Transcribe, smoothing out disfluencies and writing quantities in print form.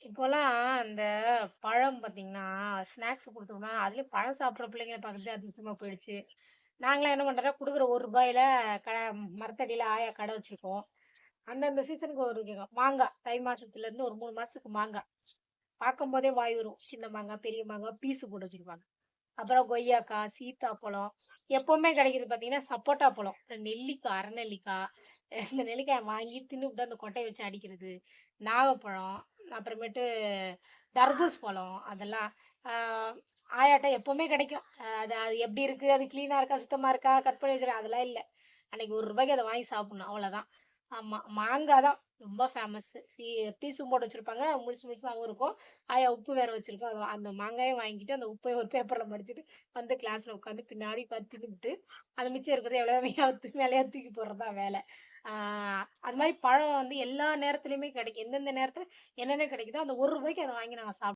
இப்போலாம் அந்த பழம் பார்த்தீங்கன்னா, ஸ்நாக்ஸ் குடுத்தோம்னா, அதுலயும் பழம் சாப்பிடுற பிள்ளைங்கள பார்க்குறதே அதிசயமா போயிடுச்சு. நாங்கலாம் என்ன பண்றோம், குடுக்குற ரூ. 1ல க மரத்தடியில ஆயா கடை வச்சிருக்கோம். அந்தந்த சீசனுக்கு ஒரு மாங்கா, தை மாசத்துலருந்து ஒரு 3 மாசத்துக்கு மாங்கா. பார்க்கும்போதே வாய் ஊரும். சின்ன மாங்கா, பெரிய மாங்கா, பீஸு போட்டு வச்சிருப்பாங்க. அப்புறம் கொய்யாக்கா, சீத்தாப்பழம். எப்பவுமே கிடைக்கிறது பார்த்தீங்கன்னா, சப்போட்டா பழம். அப்புறம் நெல்லிக்கா, அரை நெல்லிக்கா. இந்த நெல்லிக்காய வாங்கி தின்னுபுட்டு அந்த கொட்டைய வச்சு அடிக்கிறது. நாவப்பழம், அப்புறமேட்டு தர்பூஸ் பழம் அதெல்லாம். ஆ ஆயாட்ட எப்பவுமே கிடைக்கும். அது அது எப்படி இருக்கு? அது கிளீனா இருக்கா? சுத்தமா இருக்கா? கட் பண்ணி வச்சிருக்கா? அதெல்லாம் இல்ல. அன்னைக்கு ரூ. 1க்கு அத வாங்கி சாப்பிடணும். அவ்வளோதான். ஆமா. மாங்கா தான் ரொம்ப ஃபேமஸு. பீஸும் போட்டு வச்சிருப்பாங்க. முழுசு முழுசாவும் இருக்கும். ஆயா உப்பு வேற வச்சிருக்கும். அந்த மாங்காயும் வாங்கிட்டு, அந்த உப்பையும் ஒரு பேப்பர்ல மடிச்சுட்டு, வந்து கிளாஸ்ல உட்காந்து பின்னாடி உட்காந்து தின்னுபிட்டு, அது மிச்சம் இருக்கிறத எவ்வளோ மேலயா தூக்கி போடுறது தான் வேல. ஆ அது மாரி பழம் வந்து எல்லா நேரத்துலயுமே கிடைக்கும். எந்தெந்த நேரத்துல என்னென்ன கிடைக்குதோ, அந்த ரூ. 1க்கு அத வாங்கி நாங்க சாப்பிடுவோம்.